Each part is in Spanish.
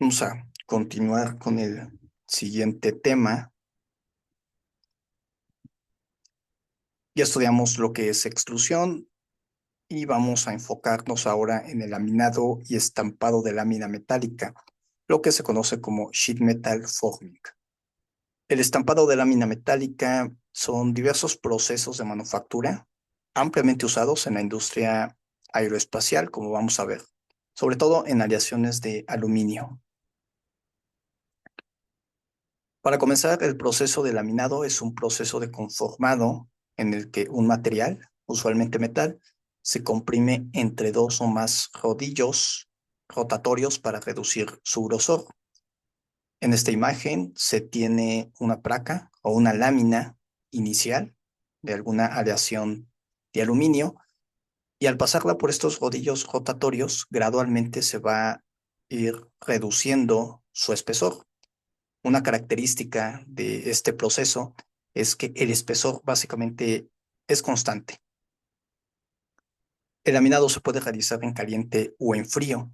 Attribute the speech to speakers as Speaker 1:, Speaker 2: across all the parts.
Speaker 1: Vamos a continuar con el siguiente tema. Ya estudiamos lo que es extrusión y vamos a enfocarnos ahora en el laminado y estampado de lámina metálica, lo que se conoce como sheet metal forming. El estampado de lámina metálica son diversos procesos de manufactura ampliamente usados en la industria aeroespacial, como vamos a ver, sobre todo en aleaciones de aluminio. Para comenzar, el proceso de laminado es un proceso de conformado en el que un material, usualmente metal, se comprime entre dos o más rodillos rotatorios para reducir su grosor. En esta imagen se tiene una placa o una lámina inicial de alguna aleación de aluminio y al pasarla por estos rodillos rotatorios, gradualmente se va a ir reduciendo su espesor. Una característica de este proceso es que el espesor básicamente es constante. El laminado se puede realizar en caliente o en frío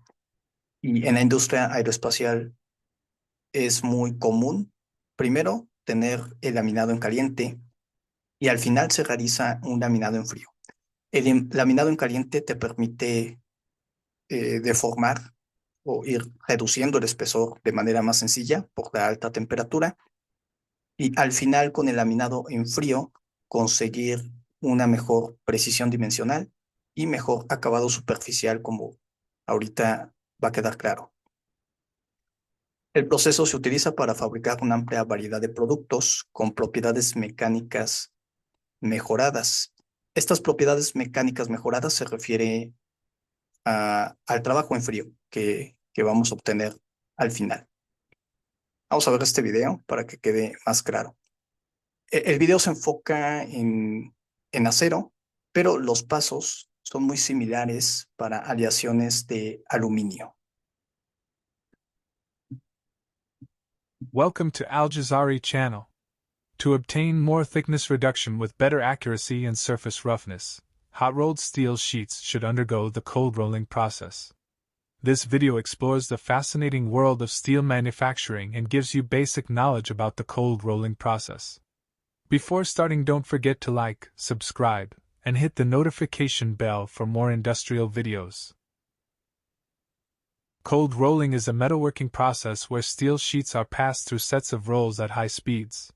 Speaker 1: y en la industria aeroespacial es muy común, primero, tener el laminado en caliente y al final se realiza un laminado en frío. El laminado en caliente te permite deformar o ir reduciendo el espesor de manera más sencilla por la alta temperatura y al final con el laminado en frío conseguir una mejor precisión dimensional y mejor acabado superficial como ahorita va a quedar claro. El proceso se utiliza para fabricar una amplia variedad de productos con propiedades mecánicas mejoradas. Estas propiedades mecánicas mejoradas se refiere al trabajo en frío que vamos a obtener al final. Vamos a ver este video para que quede más claro. El video se enfoca en acero, pero los pasos son muy similares para aleaciones de aluminio.
Speaker 2: Welcome to Al Jazari channel. To obtain more thickness reduction with better accuracy and surface roughness, hot-rolled steel sheets should undergo the cold rolling process. This video explores the fascinating world of steel manufacturing and gives you basic knowledge about the cold rolling process. Before starting, don't forget to like, subscribe, and hit the notification bell for more industrial videos. Cold rolling is a metalworking process where steel sheets are passed through sets of rolls at high speeds.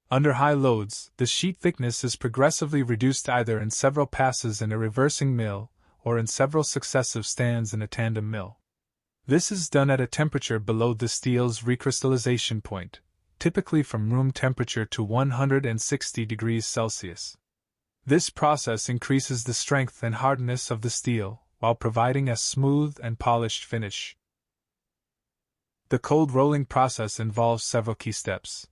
Speaker 2: Under high loads, the sheet thickness is progressively reduced either in several passes in a reversing mill or in several successive stands in a tandem mill. This is done at a temperature below the steel's recrystallization point, typically from room temperature to 160 degrees Celsius. This process increases the strength and hardness of the steel, while providing a smooth and polished finish. The cold rolling process involves several key steps.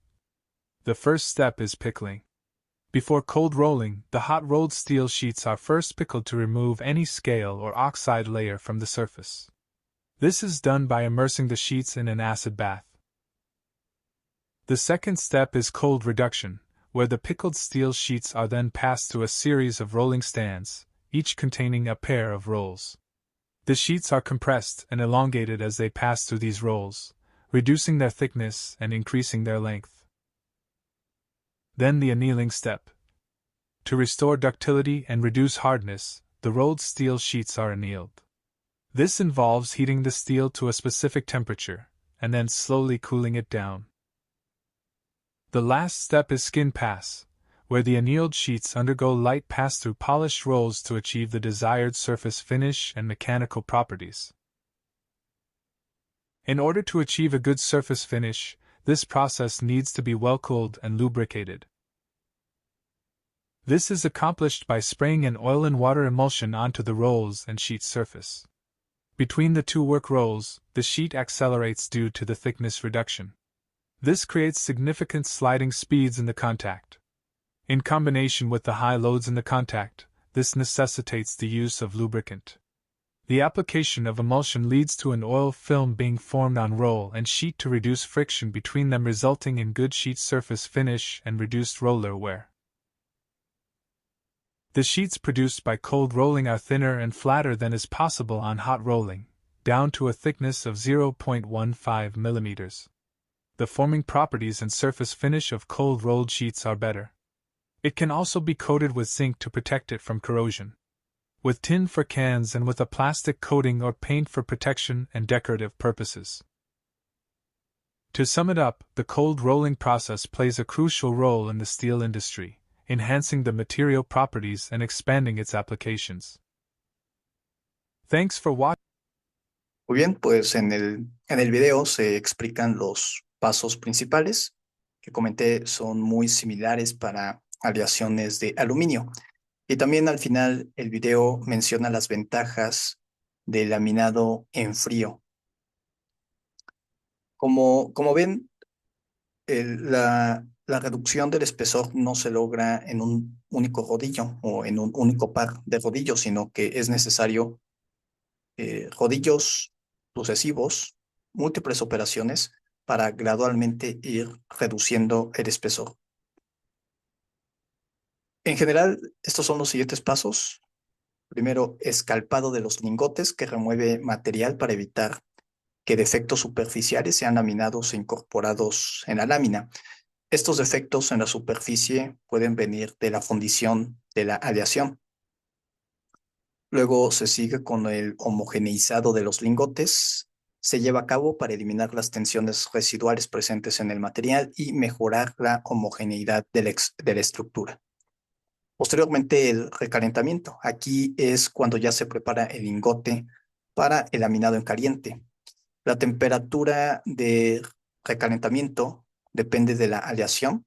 Speaker 2: The first step is pickling. Before cold rolling, the hot-rolled steel sheets are first pickled to remove any scale or oxide layer from the surface. This is done by immersing the sheets in an acid bath. The second step is cold reduction, where the pickled steel sheets are then passed through a series of rolling stands, each containing a pair of rolls. The sheets are compressed and elongated as they pass through these rolls, reducing their thickness and increasing their length. Then the annealing step. To restore ductility and reduce hardness, the rolled steel sheets are annealed. This involves heating the steel to a specific temperature, and then slowly cooling it down. The last step is skin pass, where the annealed sheets undergo light pass through polished rolls to achieve the desired surface finish and mechanical properties. In order to achieve a good surface finish, this process needs to be well cooled and lubricated. This is accomplished by spraying an oil and water emulsion onto the rolls and sheet surface. Between the two work rolls, the sheet accelerates due to the thickness reduction. This creates significant sliding speeds in the contact. In combination with the high loads in the contact, this necessitates the use of lubricant. The application of emulsion leads to an oil film being formed on roll and sheet to reduce friction between them, resulting in good sheet surface finish and reduced roller wear. The sheets produced by cold rolling are thinner and flatter than is possible on hot rolling, down to a thickness of 0.15 millimeters. The forming properties and surface finish of cold rolled sheets are better. It can also be coated with zinc to protect it from corrosion, with tin for cans and with a plastic coating or paint for protection and decorative purposes. To sum it up, the cold rolling process plays a crucial role in the steel industry, enhancing the material properties and expanding its applications. Thanks for watching.
Speaker 1: Muy bien, pues en el video se explican los pasos principales que comenté, son muy similares para aleaciones de aluminio. Y también al final el video menciona las ventajas del laminado en frío. Como ven, la reducción del espesor no se logra en un único rodillo o en un único par de rodillos, sino que es necesario rodillos sucesivos, múltiples operaciones para gradualmente ir reduciendo el espesor. En general, estos son los siguientes pasos. Primero, escalpado de los lingotes, que remueve material para evitar que defectos superficiales sean laminados e incorporados en la lámina. Estos defectos en la superficie pueden venir de la fundición de la aleación. Luego se sigue con el homogeneizado de los lingotes. Se lleva a cabo para eliminar las tensiones residuales presentes en el material y mejorar la homogeneidad de la estructura. Posteriormente, el recalentamiento. Aquí es cuando ya se prepara el lingote para el laminado en caliente. La temperatura de recalentamiento depende de la aleación.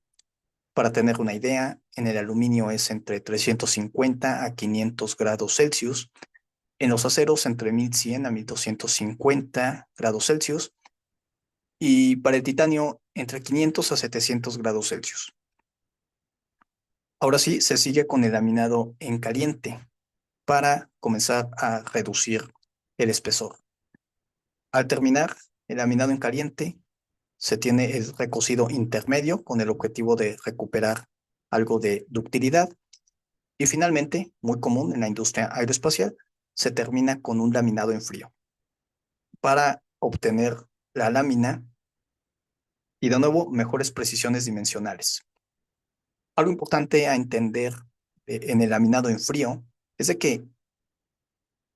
Speaker 1: Para tener una idea, en el aluminio es entre 350 a 500 grados Celsius, en los aceros entre 1100 a 1250 grados Celsius y para el titanio entre 500 a 700 grados Celsius. Ahora sí, se sigue con el laminado en caliente para comenzar a reducir el espesor. Al terminar el laminado en caliente, se tiene el recocido intermedio con el objetivo de recuperar algo de ductilidad. Y finalmente, muy común en la industria aeroespacial, se termina con un laminado en frío para obtener la lámina y de nuevo mejores precisiones dimensionales. Algo importante a entender en el laminado en frío es de que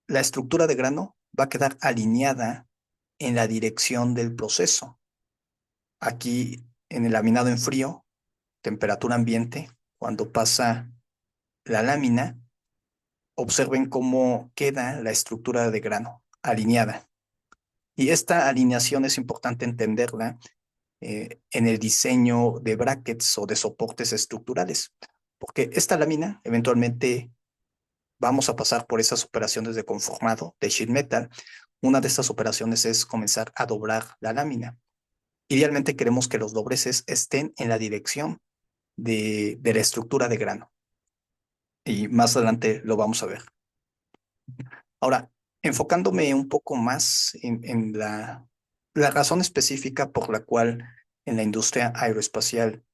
Speaker 1: la estructura de grano va a quedar alineada en la dirección del proceso. Aquí en el laminado en frío, temperatura ambiente, cuando pasa la lámina, observen cómo queda la estructura de grano alineada. Y esta alineación es importante entenderla en el diseño de brackets o de soportes estructurales, porque esta lámina eventualmente vamos a pasar por esas operaciones de conformado de sheet metal. Una de estas operaciones es comenzar a doblar la lámina. Idealmente queremos que los dobleces estén en la dirección de la estructura de grano. Y más adelante lo vamos a ver. Ahora, enfocándome un poco más en la razón específica por la cual en la industria aeroespacial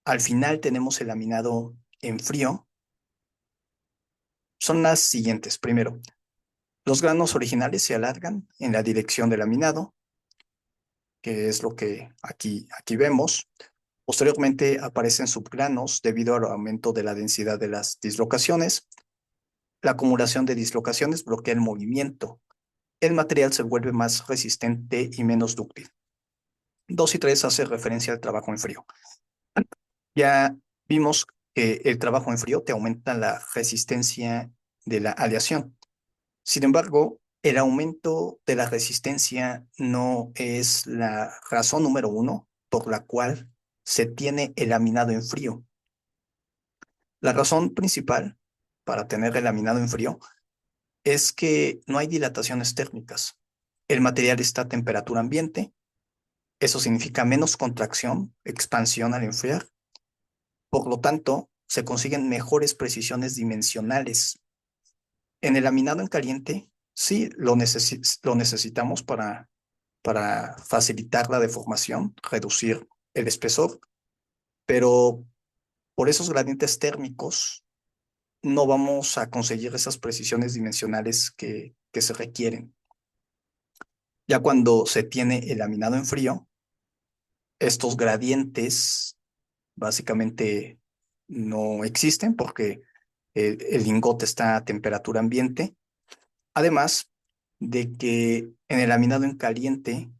Speaker 1: al final tenemos el laminado en frío, son las siguientes. Primero, los granos originales se alargan en la dirección del laminado, que es lo que aquí vemos. Posteriormente aparecen subgranos debido al aumento de la densidad de las dislocaciones. La acumulación de dislocaciones bloquea el movimiento. El material se vuelve más resistente y menos dúctil. 2 y 3 hace referencia al trabajo en frío. Ya vimos que el trabajo en frío te aumenta la resistencia de la aleación. Sin embargo, el aumento de la resistencia no es la razón número uno por la cual se tiene el laminado en frío. La razón principal para tener el laminado en frío es que no hay dilataciones térmicas. El material está a temperatura ambiente. Eso significa menos contracción, expansión al enfriar. Por lo tanto, se consiguen mejores precisiones dimensionales. En el laminado en caliente, sí lo necesitamos para facilitar la deformación, reducir el espesor, pero por esos gradientes térmicos no vamos a conseguir esas precisiones dimensionales que se requieren. Ya cuando se tiene el laminado en frío, estos gradientes básicamente no existen porque el lingote está a temperatura ambiente. Además de que en el laminado en caliente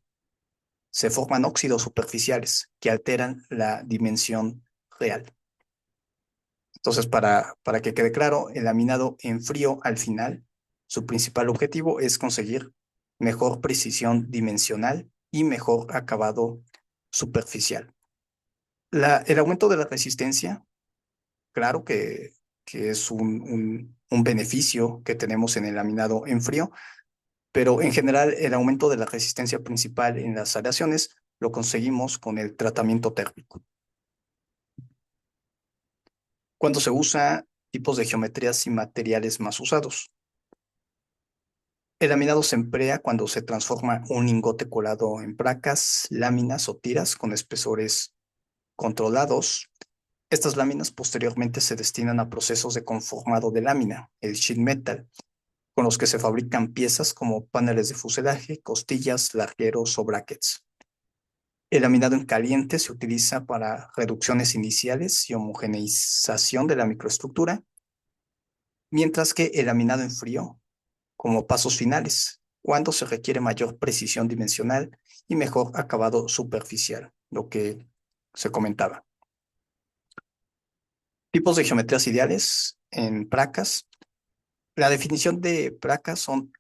Speaker 1: se forman óxidos superficiales que alteran la dimensión real. Entonces, para que quede claro, el laminado en frío al final, su principal objetivo es conseguir mejor precisión dimensional y mejor acabado superficial. El aumento de la resistencia, claro que es un beneficio que tenemos en el laminado en frío, pero en general el aumento de la resistencia principal en las aleaciones lo conseguimos con el tratamiento térmico. Cuando se usa tipos de geometrías y materiales más usados. El laminado se emplea cuando se transforma un lingote colado en placas, láminas o tiras con espesores controlados. Estas láminas posteriormente se destinan a procesos de conformado de lámina, el sheet metal, con los que se fabrican piezas como paneles de fuselaje, costillas, largueros o brackets. El laminado en caliente se utiliza para reducciones iniciales y homogeneización de la microestructura, mientras que el laminado en frío como pasos finales, cuando se requiere mayor precisión dimensional y mejor acabado superficial, lo que se comentaba. Tipos de geometrías ideales en placas. La definición de placas son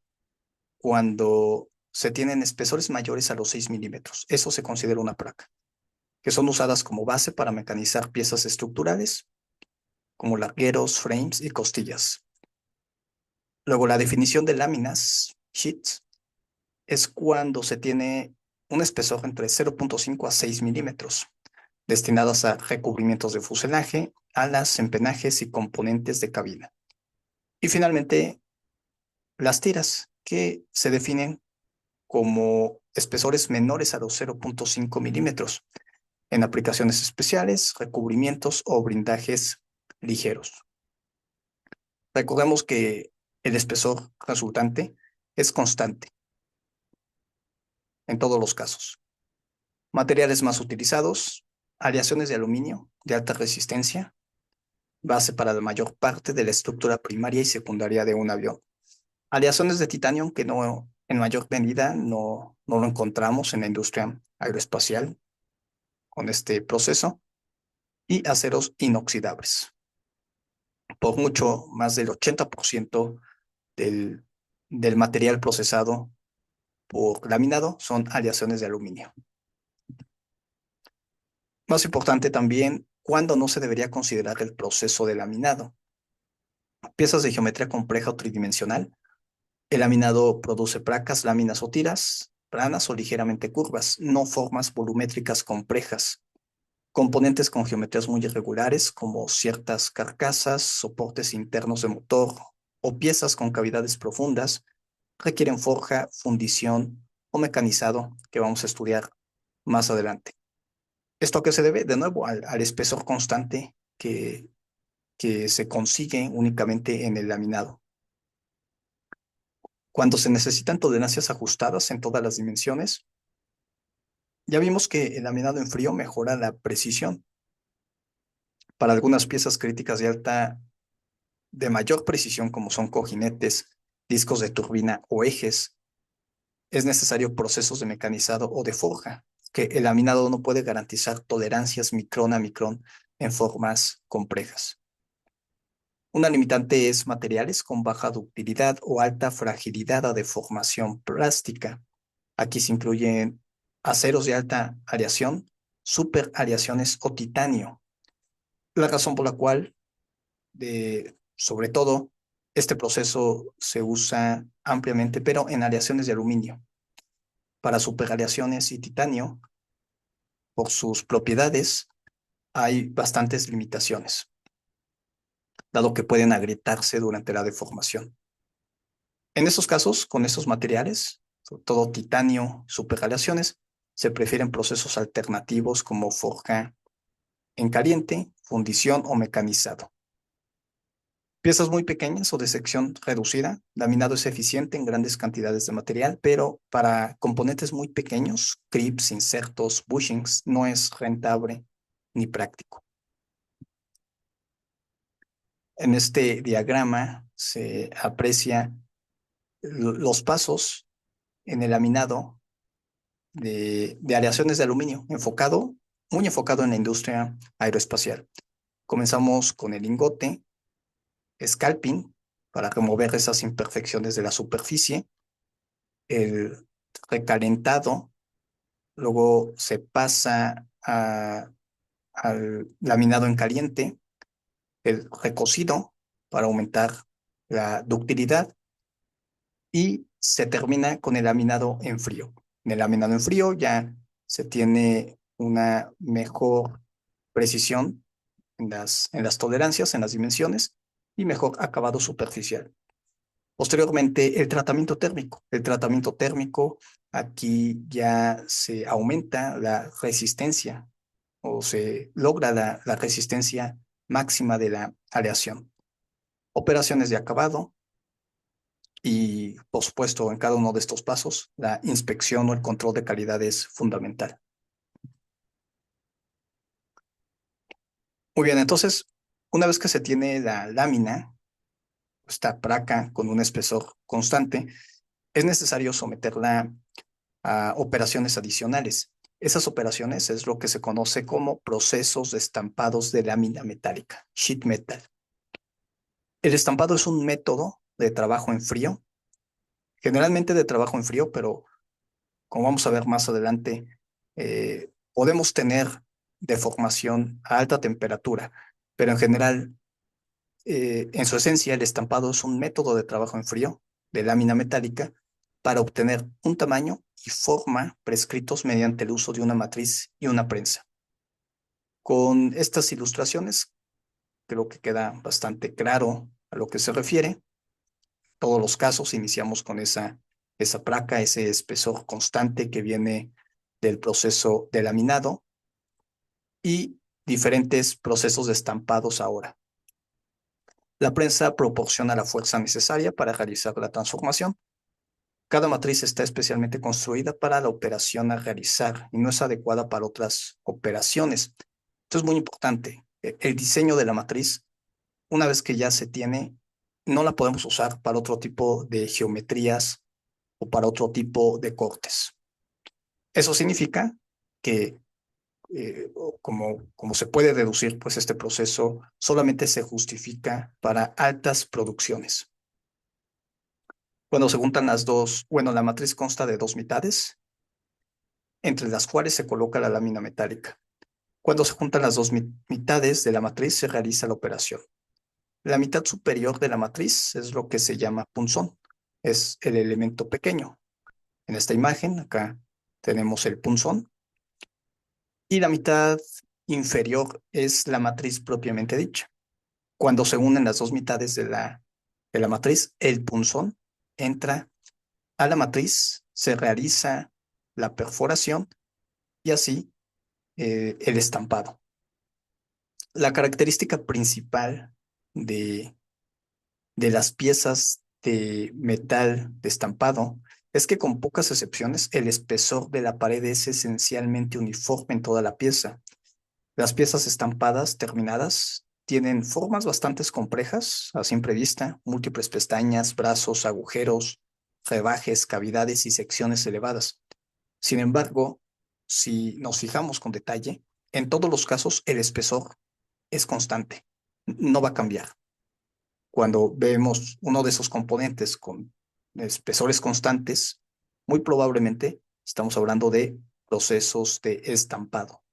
Speaker 1: cuando se tienen espesores mayores a los 6 milímetros. Eso se considera una placa, que son usadas como base para mecanizar piezas estructurales, como largueros, frames y costillas. Luego, la definición de láminas, sheets, es cuando se tiene un espesor entre 0.5 a 6 milímetros, destinados a recubrimientos de fuselaje, alas, empenajes y componentes de cabina. Y finalmente, las tiras, que se definen como espesores menores a los 0.5 milímetros, en aplicaciones especiales, recubrimientos o blindajes ligeros. Recordemos que el espesor resultante es constante en todos los casos. Materiales más utilizados, aleaciones de aluminio de alta resistencia, base para la mayor parte de la estructura primaria y secundaria de un avión. Aleaciones de titanio que no, en mayor medida no lo encontramos en la industria aeroespacial con este proceso, y aceros inoxidables. Por mucho más del 80% del, del material procesado por laminado son aleaciones de aluminio. Más importante también, ¿cuándo no se debería considerar el proceso de laminado? Piezas de geometría compleja o tridimensional. El laminado produce placas, láminas o tiras, planas o ligeramente curvas, no formas volumétricas complejas. Componentes con geometrías muy irregulares, como ciertas carcasas, soportes internos de motor o piezas con cavidades profundas, requieren forja, fundición o mecanizado, que vamos a estudiar más adelante. ¿Esto a qué se debe? De nuevo, al espesor constante que se consigue únicamente en el laminado. Cuando se necesitan tolerancias ajustadas en todas las dimensiones, ya vimos que el laminado en frío mejora la precisión. Para algunas piezas críticas de mayor precisión, como son cojinetes, discos de turbina o ejes, es necesario procesos de mecanizado o de forja, que el laminado no puede garantizar tolerancias micrón a micrón en formas complejas. Una limitante es materiales con baja ductilidad o alta fragilidad a deformación plástica. Aquí se incluyen aceros de alta aleación, superaleaciones o titanio. La razón por la cual, sobre todo, este proceso se usa ampliamente, pero en aleaciones de aluminio. Para superaleaciones y titanio, por sus propiedades, hay bastantes limitaciones, dado que pueden agrietarse durante la deformación. En esos casos, con esos materiales, sobre todo titanio, superaleaciones, se prefieren procesos alternativos como forja en caliente, fundición o mecanizado. Piezas muy pequeñas o de sección reducida, laminado es eficiente en grandes cantidades de material, pero para componentes muy pequeños, clips, insertos, bushings, no es rentable ni práctico. En este diagrama se aprecia los pasos en el laminado de aleaciones de aluminio, muy enfocado en la industria aeroespacial. Comenzamos con el lingote, scalping, para remover esas imperfecciones de la superficie, el recalentado, luego se pasa al laminado en caliente, el recocido para aumentar la ductilidad y se termina con el laminado en frío. En el laminado en frío ya se tiene una mejor precisión en las tolerancias, en las dimensiones y mejor acabado superficial. Posteriormente, el tratamiento térmico. El tratamiento térmico, aquí ya se aumenta la resistencia o se logra la resistencia máxima de la aleación. Operaciones de acabado y, por supuesto, en cada uno de estos pasos, la inspección o el control de calidad es fundamental. Muy bien, entonces, una vez que se tiene la lámina, esta placa con un espesor constante, es necesario someterla a operaciones adicionales. Esas operaciones es lo que se conoce como procesos de estampados de lámina metálica, sheet metal. El estampado es un método de trabajo en frío, generalmente de trabajo en frío, pero como vamos a ver más adelante, podemos tener deformación a alta temperatura, pero en general, en su esencia, el estampado es un método de trabajo en frío de lámina metálica para obtener un tamaño y forma prescritos mediante el uso de una matriz y una prensa. Con estas ilustraciones, creo que queda bastante claro a lo que se refiere. Todos los casos iniciamos con esa placa, ese espesor constante que viene del proceso de laminado y diferentes procesos de estampados ahora. La prensa proporciona la fuerza necesaria para realizar la transformación. Cada matriz está especialmente construida para la operación a realizar y no es adecuada para otras operaciones. Esto es muy importante. El diseño de la matriz, una vez que ya se tiene, no la podemos usar para otro tipo de geometrías o para otro tipo de cortes. Eso significa que, como se puede deducir, pues este proceso solamente se justifica para altas producciones. Cuando se juntan las dos, bueno, la matriz consta de dos mitades, entre las cuales se coloca la lámina metálica. Cuando se juntan las dos mitades de la matriz, se realiza la operación. La mitad superior de la matriz es lo que se llama punzón, es el elemento pequeño. En esta imagen, acá tenemos el punzón, y la mitad inferior es la matriz propiamente dicha. Cuando se unen las dos mitades de la matriz, el punzón entra a la matriz, se realiza la perforación y así el estampado. La característica principal de, de las piezas de metal de estampado es que con pocas excepciones el espesor de la pared es esencialmente uniforme en toda la pieza. Las piezas estampadas terminadas tienen formas bastante complejas a simple vista, múltiples pestañas, brazos, agujeros, rebajes, cavidades y secciones elevadas. Sin embargo, si nos fijamos con detalle, en todos los casos el espesor es constante, no va a cambiar. Cuando vemos uno de esos componentes con espesores constantes, muy probablemente estamos hablando de procesos de estampado.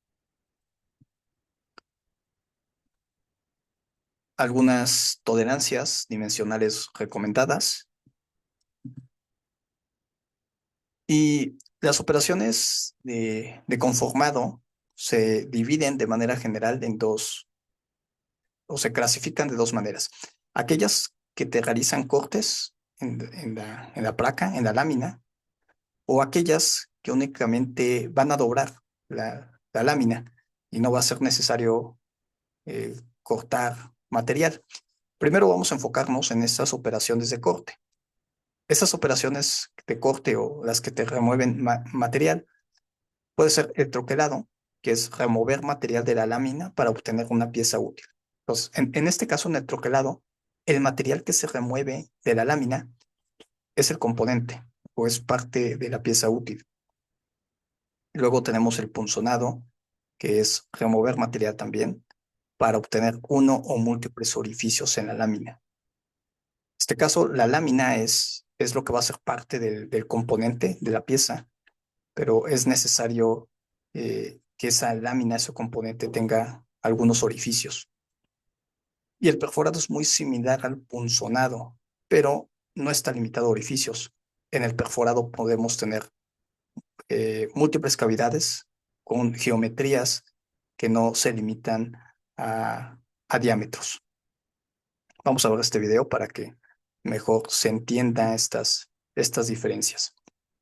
Speaker 1: Algunas tolerancias dimensionales recomendadas y las operaciones de conformado se dividen de manera general en dos, o se clasifican de dos maneras. Aquellas que te realizan cortes en la placa, en la lámina, o aquellas que únicamente van a doblar la lámina y no va a ser necesario cortar material. Primero vamos a enfocarnos en estas operaciones de corte. Esas operaciones de corte o las que te remueven material, puede ser el troquelado, que es remover material de la lámina para obtener una pieza útil. Entonces, en este caso, en el troquelado, el material que se remueve de la lámina es el componente o es parte de la pieza útil. Luego tenemos el punzonado, que es remover material también para obtener uno o múltiples orificios en la lámina. En este caso, la lámina es lo que va a ser parte del componente de la pieza, pero es necesario que esa lámina, ese componente, tenga algunos orificios. Y el perforado es muy similar al punzonado, pero no está limitado a orificios. En el perforado podemos tener múltiples cavidades con geometrías que no se limitan a diámetros. Vamos a ver este video para que mejor se entienda estas diferencias.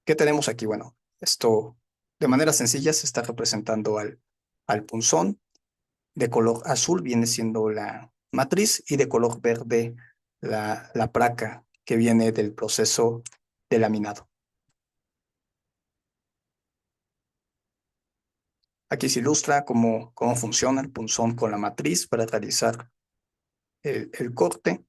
Speaker 1: ¿Qué tenemos aquí? Bueno, esto de manera sencilla se está representando al punzón. De color azul viene siendo la matriz y de color verde la placa que viene del proceso de laminado. Aquí se ilustra cómo funciona el punzón con la matriz para realizar el corte.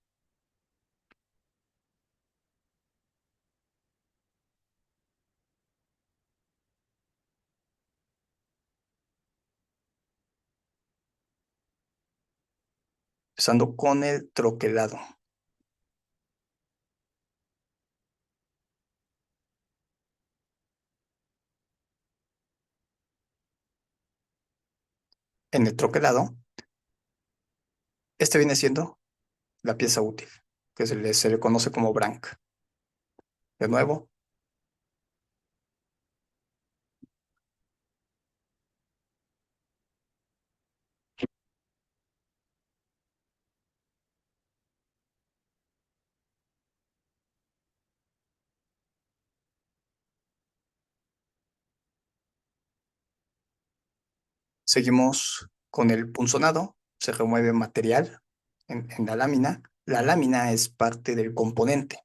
Speaker 1: Empezando con el troquelado. En el troquelado, este viene siendo la pieza útil, que se le conoce como branca. De nuevo, seguimos con el punzonado. Se remueve material en la lámina. La lámina es parte del componente.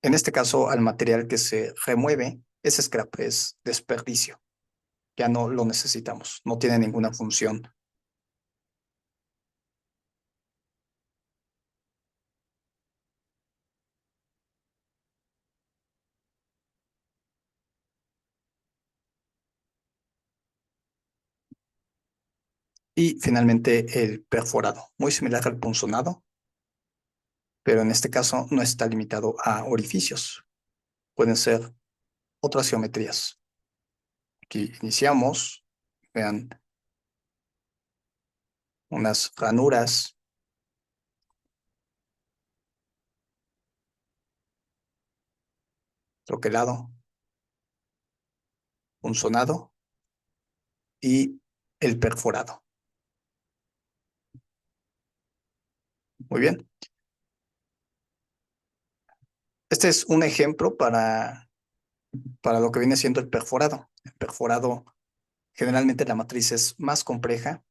Speaker 1: En este caso, al material que se remueve es scrap, es desperdicio. Ya no lo necesitamos, no tiene ninguna función. Y finalmente el perforado, muy similar al punzonado, pero en este caso no está limitado a orificios. Pueden ser otras geometrías. Aquí iniciamos, vean, unas ranuras, troquelado, punzonado y el perforado. Muy bien. Este es un ejemplo para lo que viene siendo el perforado. El perforado, generalmente la matriz es más compleja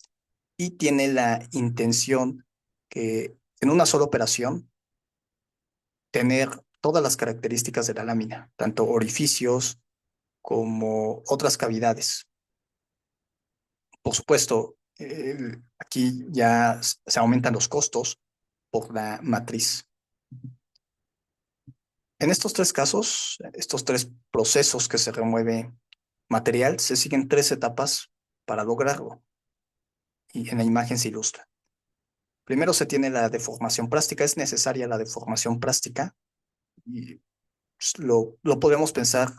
Speaker 1: y tiene la intención que en una sola operación tener todas las características de la lámina, tanto orificios como otras cavidades. Por supuesto, aquí ya se aumentan los costos por la matriz. En estos tres casos, estos tres procesos que se remueve material, se siguen tres etapas para lograrlo. Y en la imagen se ilustra. Primero se tiene la deformación plástica. Es necesaria la deformación plástica y pues, lo podemos pensar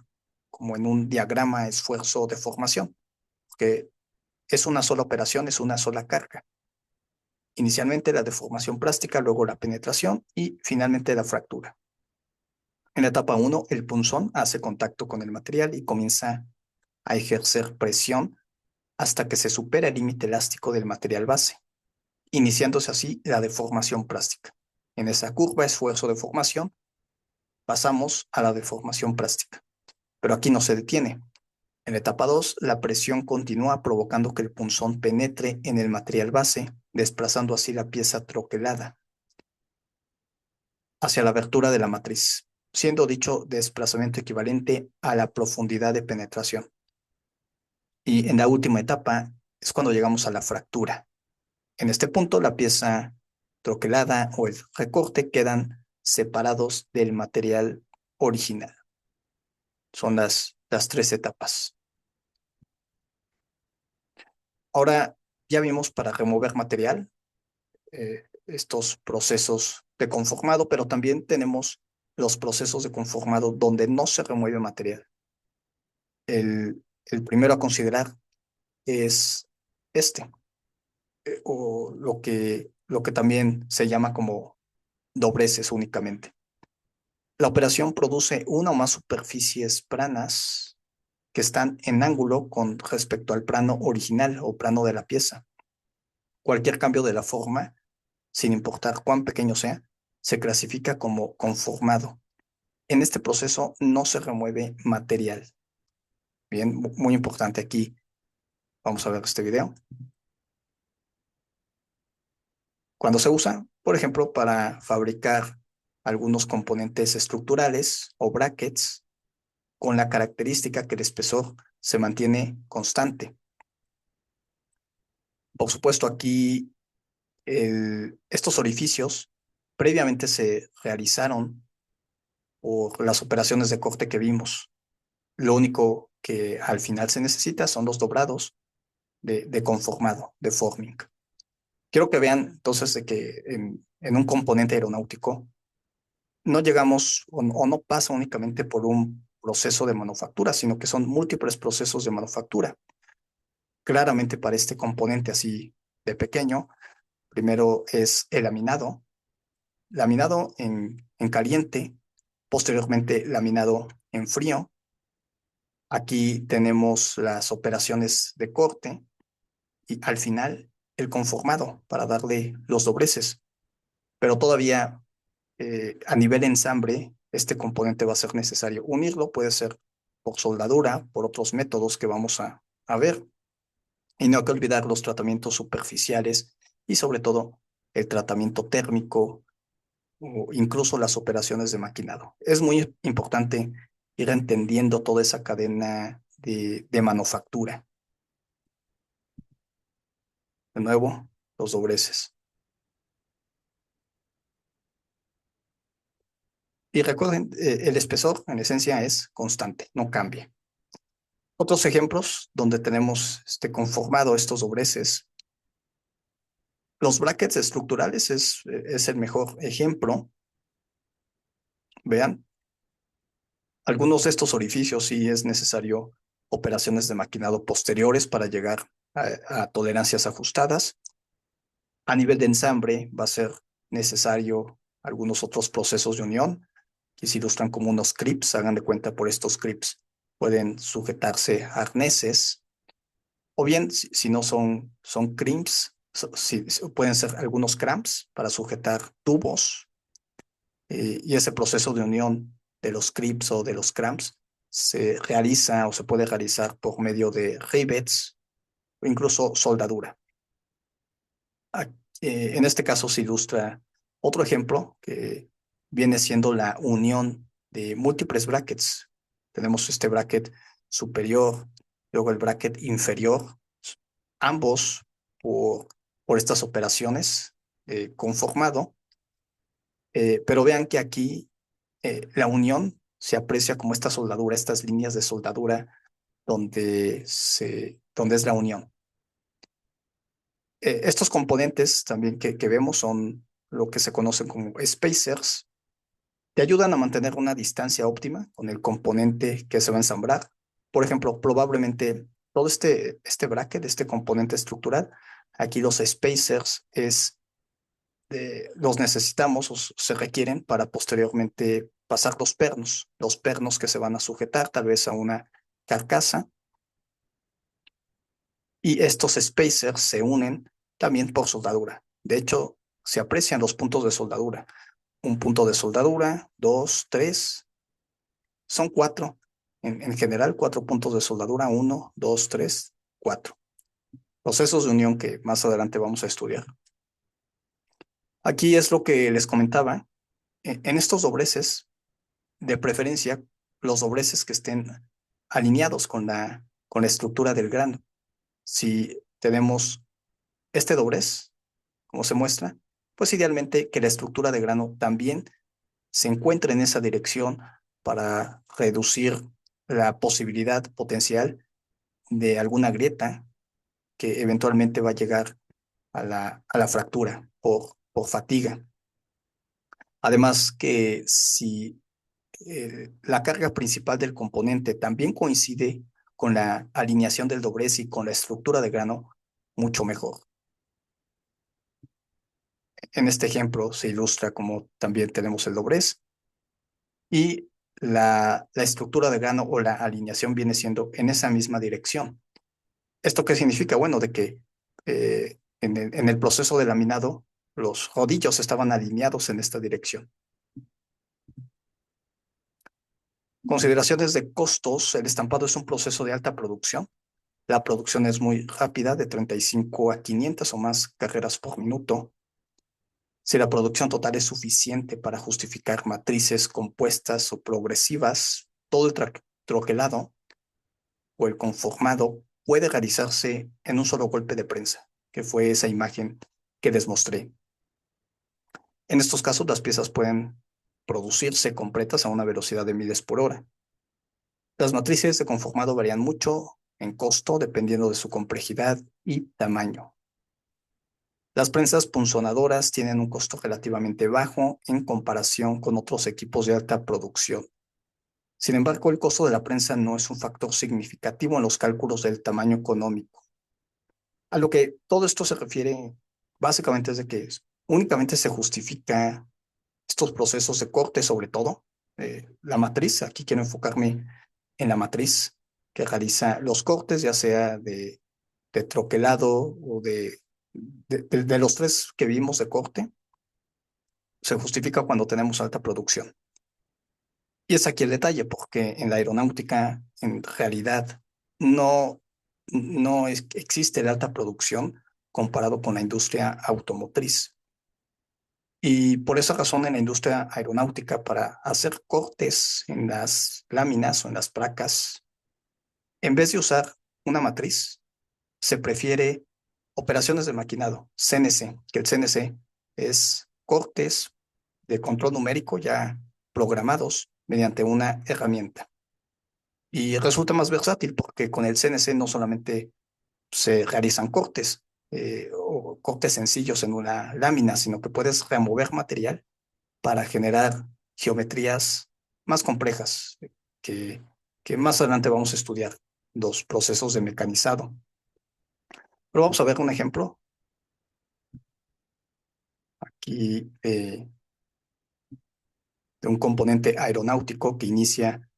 Speaker 1: como en un diagrama esfuerzo-deformación, que es una sola operación, es una sola carga. Inicialmente la deformación plástica, luego la penetración y finalmente la fractura. En la etapa 1, el punzón hace contacto con el material y comienza a ejercer presión hasta que se supera el límite elástico del material base, iniciándose así la deformación plástica. En esa curva esfuerzo-deformación pasamos a la deformación plástica, pero aquí no se detiene. En la etapa 2, la presión continúa provocando que el punzón penetre en el material base desplazando así la pieza troquelada hacia la abertura de la matriz, siendo dicho desplazamiento equivalente a la profundidad de penetración. Y en la última etapa es cuando llegamos a la fractura. En este punto, la pieza troquelada o el recorte quedan separados del material original. Son las tres etapas. Ahora ya vimos para remover material estos procesos de conformado, pero también tenemos los procesos de conformado donde no se remueve material. El primero a considerar es este, o lo que también se llama como dobleces únicamente. La operación produce una o más superficies planas que están en ángulo con respecto al plano original o plano de la pieza. Cualquier cambio de la forma, sin importar cuán pequeño sea, se clasifica como conformado. En este proceso no se remueve material. Bien, muy importante aquí. Vamos a ver este video. Cuando se usa, por ejemplo, para fabricar algunos componentes estructurales o brackets, con la característica que el espesor se mantiene constante. Por supuesto, aquí estos orificios previamente se realizaron por las operaciones de corte que vimos. Lo único que al final se necesita son los dobrados de conformado, de forming. Quiero que vean entonces de que en un componente aeronáutico no llegamos o no pasa únicamente por un proceso de manufactura, sino que son múltiples procesos de manufactura. Claramente para este componente así de pequeño, primero es el laminado, laminado en caliente, posteriormente laminado en frío. Aquí tenemos las operaciones de corte y al final el conformado para darle los dobleces. Pero todavía a nivel ensamble, este componente va a ser necesario unirlo, puede ser por soldadura, por otros métodos que vamos a ver. Y no hay que olvidar los tratamientos superficiales y sobre todo el tratamiento térmico o incluso las operaciones de maquinado. Es muy importante ir entendiendo toda esa cadena de manufactura. De nuevo, los dobleces. Y recuerden, el espesor en esencia es constante, no cambia. Otros ejemplos donde tenemos conformado estos dobleces. Los brackets estructurales es el mejor ejemplo. Vean, algunos de estos orificios sí es necesario operaciones de maquinado posteriores para llegar a tolerancias ajustadas. A nivel de ensamble va a ser necesario algunos otros procesos de unión, que se ilustran como unos clips. Hagan de cuenta, por estos clips pueden sujetarse arneses, o bien, si no son crimps, pueden ser algunos cramps para sujetar tubos, y ese proceso de unión de los clips o de los cramps se realiza o se puede realizar por medio de rivets o incluso soldadura. En este caso se ilustra otro ejemplo que viene siendo la unión de múltiples brackets. Tenemos este bracket superior, luego el bracket inferior, ambos por estas operaciones conformado, pero vean que aquí la unión se aprecia como esta soldadura, estas líneas de soldadura donde es la unión. Estos componentes también que vemos son lo que se conocen como spacers. Te ayudan a mantener una distancia óptima con el componente que se va a ensamblar. Por ejemplo, probablemente todo este bracket, este componente estructural, aquí los spacers los necesitamos o se requieren para posteriormente pasar los pernos que se van a sujetar tal vez a una carcasa. Y estos spacers se unen también por soldadura. De hecho, se aprecian los puntos de soldadura. Un punto de soldadura, dos, tres, son cuatro. En general, 4 puntos de soldadura, uno, dos, tres, cuatro. Procesos de unión que más adelante vamos a estudiar. Aquí es lo que les comentaba. En estos dobleces, de preferencia, los dobleces que estén alineados con la estructura del grano. Si tenemos este doblez, como se muestra, pues idealmente que la estructura de grano también se encuentre en esa dirección para reducir la posibilidad potencial de alguna grieta que eventualmente va a llegar a la fractura por fatiga. Además que si la carga principal del componente también coincide con la alineación del doblez y con la estructura de grano, mucho mejor. En este ejemplo se ilustra como también tenemos el doblez y la estructura de grano o la alineación viene siendo en esa misma dirección. ¿Esto qué significa? Bueno, de que en el proceso de laminado los rodillos estaban alineados en esta dirección. Consideraciones de costos. El estampado es un proceso de alta producción. La producción es muy rápida, de 35 a 500 o más carreras por minuto. Si la producción total es suficiente para justificar matrices compuestas o progresivas, todo el troquelado o el conformado puede realizarse en un solo golpe de prensa, que fue esa imagen que les mostré. En estos casos, las piezas pueden producirse completas a una velocidad de miles por hora. Las matrices de conformado varían mucho en costo dependiendo de su complejidad y tamaño. Las prensas punzonadoras tienen un costo relativamente bajo en comparación con otros equipos de alta producción. Sin embargo, el costo de la prensa no es un factor significativo en los cálculos del tamaño económico. A lo que todo esto se refiere básicamente es de que únicamente se justifica estos procesos de corte, sobre todo la matriz. Aquí quiero enfocarme en la matriz que realiza los cortes, ya sea de troquelado o de los tres que vimos de corte, se justifica cuando tenemos alta producción. Y es aquí el detalle, porque en la aeronáutica, en realidad, no, no existe la alta producción comparado con la industria automotriz. Y por esa razón, en la industria aeronáutica, para hacer cortes en las láminas o en las placas, en vez de usar una matriz, se prefiere operaciones de maquinado, CNC, que el CNC es cortes de control numérico ya programados mediante una herramienta. Y resulta más versátil porque con el CNC no solamente se realizan cortes o cortes sencillos en una lámina, sino que puedes remover material para generar geometrías más complejas que, que más adelante vamos a estudiar, los procesos de mecanizado. Pero vamos a ver un ejemplo aquí de un componente aeronáutico que inicia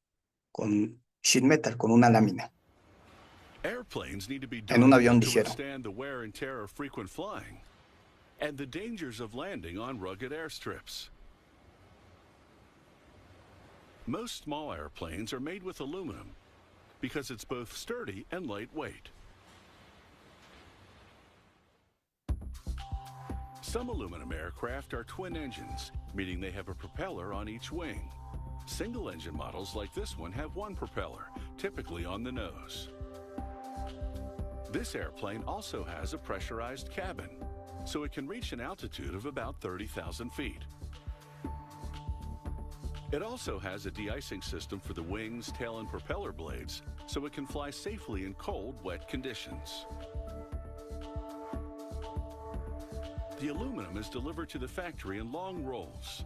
Speaker 1: con sheet metal, con una lámina,
Speaker 3: Airplanes need to be
Speaker 1: en un
Speaker 3: durable
Speaker 1: avión
Speaker 3: to
Speaker 1: ligero.
Speaker 3: withstand the wear and tear of frequent flying and the dangers of landing on rugged airstrips. Most small airplanes are made with aluminum because it's both sturdy and lightweight. Some aluminum aircraft are twin engines, meaning they have a propeller on each wing. Single engine models like this one have one propeller, typically on the nose. This airplane also has a pressurized cabin, so it can reach an altitude of about 30,000 feet. It also has a de-icing system for the wings, tail, and propeller blades, so it can fly safely in cold, wet conditions. The aluminum is delivered to the factory in long rolls.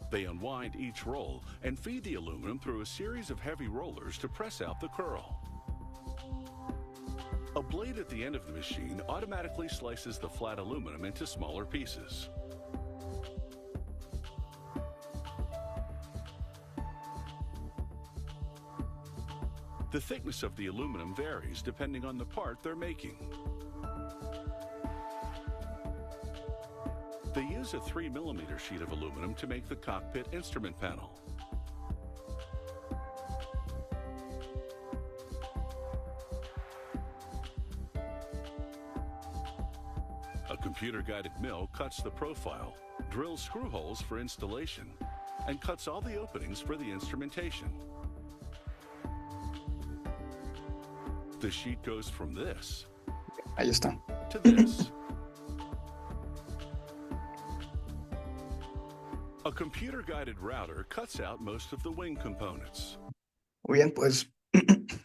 Speaker 3: They unwind each roll and feed the aluminum through a series of heavy rollers to press out the curl. A blade at the end of the machine automatically slices the flat aluminum into smaller pieces. The thickness of the aluminum varies depending on the part they're making. They use a 3mm sheet of aluminum to make the cockpit instrument panel. A computer-guided mill cuts the profile drills screw holes for installation, and cuts all the openings for the instrumentation. The sheet goes from this
Speaker 1: Ahí está.
Speaker 3: to this. A computer-guided router cuts out most of the wing components.
Speaker 1: Muy bien, pues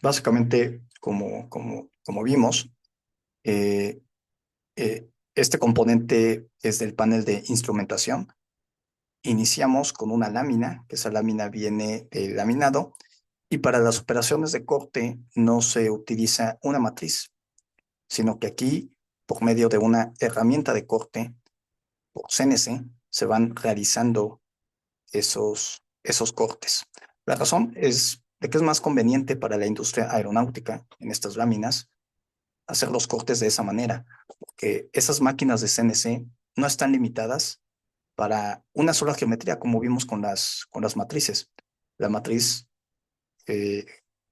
Speaker 1: básicamente, como vimos, eh, este componente es del panel de instrumentación. Iniciamos con una lámina, que esa lámina viene del laminado, y para las operaciones de corte no se utiliza una matriz, sino que aquí, por medio de una herramienta de corte, por CNC, se van realizando esos cortes. La razón es de que es más conveniente para la industria aeronáutica en estas láminas hacer los cortes de esa manera, porque esas máquinas de CNC no están limitadas para una sola geometría, como vimos con las matrices. La matriz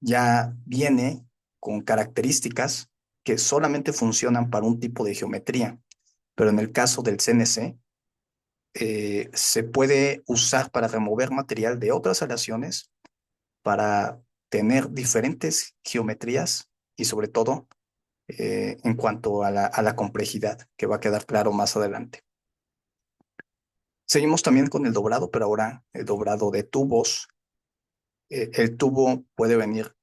Speaker 1: ya viene con características que solamente funcionan para un tipo de geometría, pero en el caso del CNC, se puede usar para remover material de otras aleaciones, para tener diferentes geometrías y sobre todo en cuanto a la complejidad, que va a quedar claro más adelante. Seguimos también con el dobrado, pero ahora el dobrado de tubos. El tubo puede venir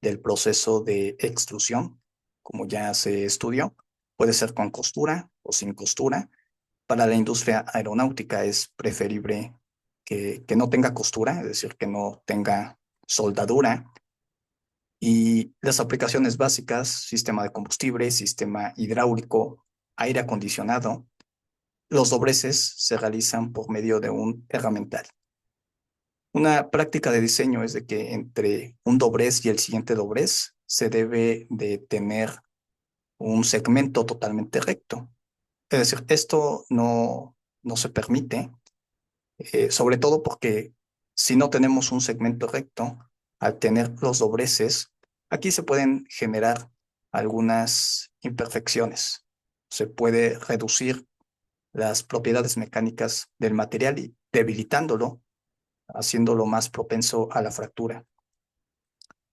Speaker 1: del proceso de extrusión, como ya se estudió. Puede ser con costura o sin costura. Para la industria aeronáutica es preferible que no tenga costura, es decir, que no tenga soldadura. Y las aplicaciones básicas, sistema de combustible, sistema hidráulico, aire acondicionado, los dobleces se realizan por medio de un herramental. Una práctica de diseño es de que entre un doblez y el siguiente doblez se debe de tener un segmento totalmente recto. Es decir, esto no se permite, sobre todo porque si no tenemos un segmento recto, al tener los dobleces, aquí se pueden generar algunas imperfecciones. Se puede reducir las propiedades mecánicas del material y debilitándolo, haciéndolo más propenso a la fractura.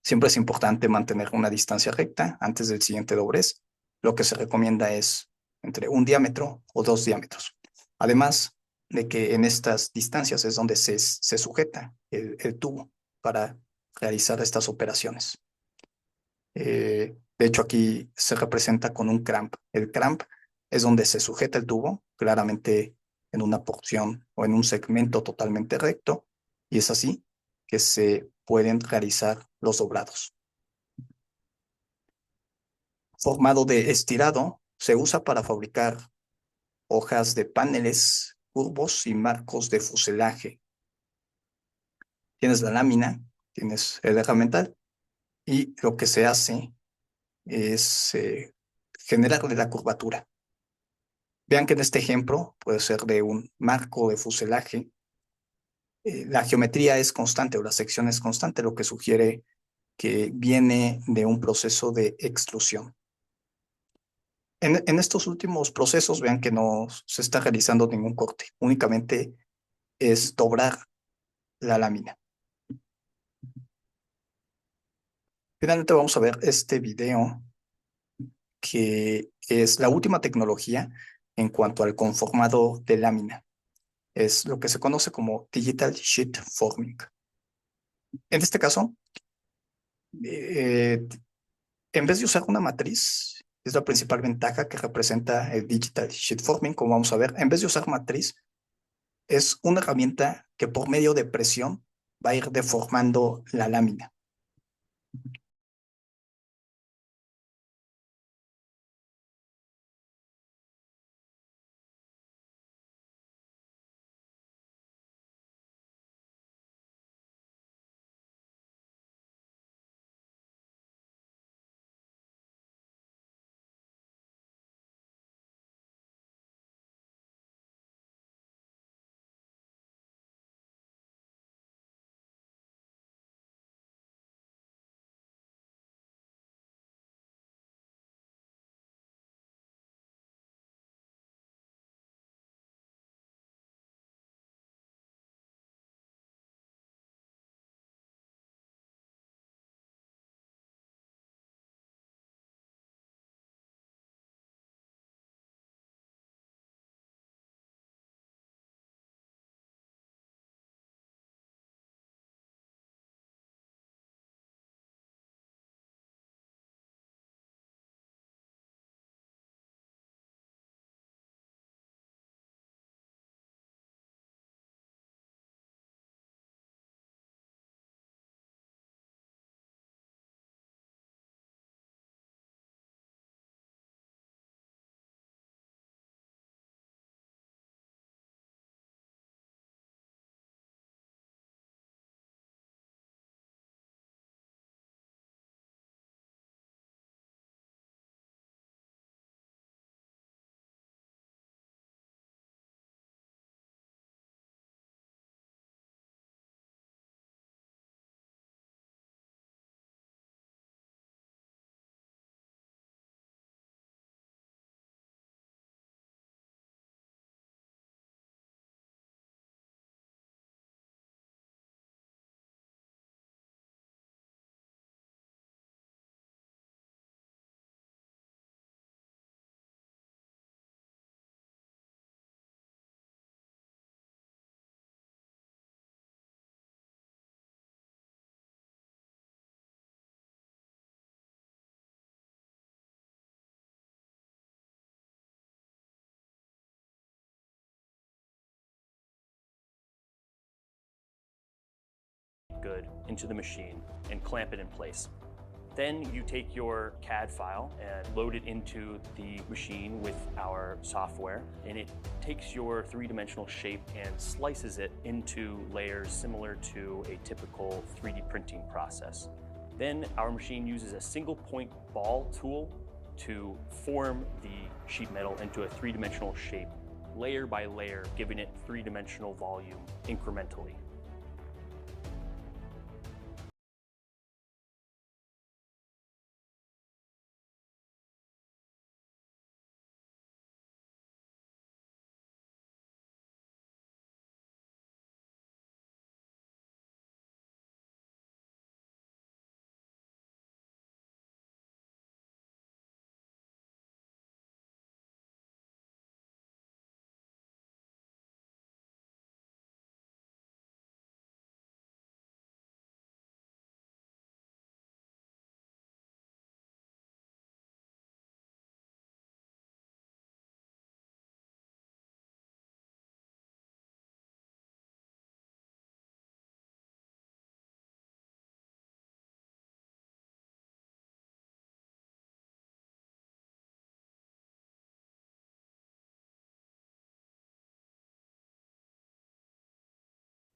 Speaker 1: Siempre es importante mantener una distancia recta antes del siguiente doblez. Lo que se recomienda es entre un diámetro o 2 diámetros. Además de que en estas distancias es donde se sujeta el tubo para realizar estas operaciones. De hecho, aquí se representa con un cramp. El cramp es donde se sujeta el tubo, claramente en una porción o en un segmento totalmente recto, y es así que se pueden realizar los doblados. Formado de estirado, se usa para fabricar hojas de paneles curvos y marcos de fuselaje. Tienes la lámina, tienes el herramental, y lo que se hace es generarle la curvatura. Vean que en este ejemplo puede ser de un marco de fuselaje. La geometría es constante o la sección es constante, lo que sugiere que viene de un proceso de extrusión. En estos últimos procesos, vean que no se está realizando ningún corte, únicamente es doblar la lámina. Finalmente vamos a ver este video, que es la última tecnología en cuanto al conformado de lámina. Es lo que se conoce como Digital Sheet Forming. En este caso, eh, en vez de usar una matriz, es la principal ventaja que representa el Digital Sheet Forming, como vamos a ver. En vez de usar matriz, es una herramienta que por medio de presión va a ir deformando la lámina.
Speaker 4: make good into the machine and clamp it in place. Then you take your CAD file and load it into the machine with our software, and it takes your three-dimensional shape and slices it into layers similar to a typical 3D printing process. Then our machine uses a single point ball tool to form the sheet metal into a three-dimensional shape, layer by layer, giving it three-dimensional volume incrementally.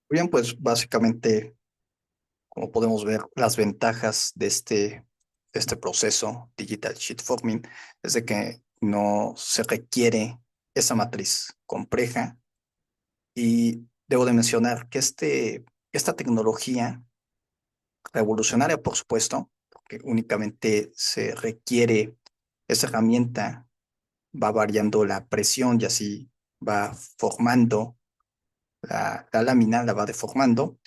Speaker 1: Bien, pues básicamente, como podemos ver, las ventajas de este proceso Digital Sheet Forming es de que no se requiere esa matriz compleja. Y debo de mencionar que esta tecnología revolucionaria, por supuesto, porque únicamente se requiere esa herramienta, va variando la presión y así va formando la lámina, la va deformando.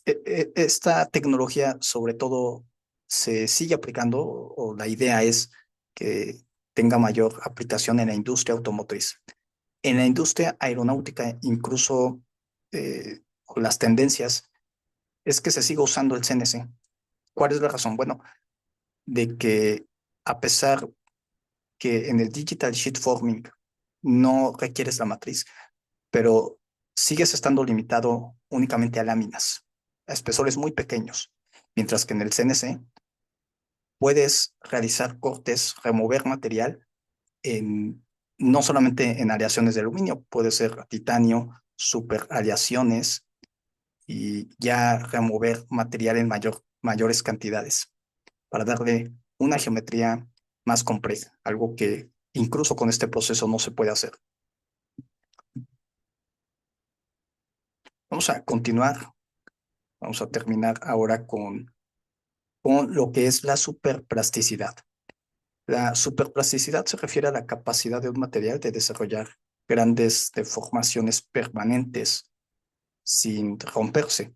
Speaker 1: Esta tecnología, sobre todo, se sigue aplicando, o la idea es que tenga mayor aplicación en la industria automotriz. En la industria aeronáutica, incluso las tendencias es que se siga usando el CNC. ¿Cuál es la razón? Bueno, de que a pesar que en el Digital Sheet Forming no requieres la matriz, pero sigues estando limitado únicamente a láminas, a espesores muy pequeños, mientras que en el CNC puedes realizar cortes, remover material en, no solamente en aleaciones de aluminio, puede ser titanio, super aleaciones y ya remover material en mayores cantidades para darle una geometría más compleja, algo que incluso con este proceso no se puede hacer. Vamos a continuar, vamos a terminar ahora con lo que es la superplasticidad. La superplasticidad se refiere a la capacidad de un material de desarrollar grandes deformaciones permanentes sin romperse.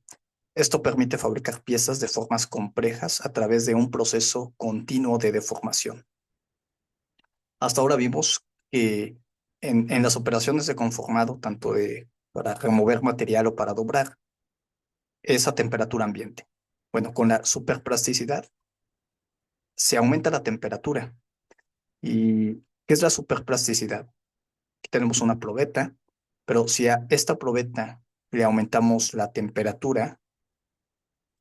Speaker 1: Esto permite fabricar piezas de formas complejas a través de un proceso continuo de deformación. Hasta ahora vimos que en las operaciones de conformado, tanto para remover material o para doblar, es a temperatura ambiente. Bueno, con la superplasticidad se aumenta la temperatura. ¿Y qué es la superplasticidad? Aquí tenemos una probeta, pero si a esta probeta le aumentamos la temperatura,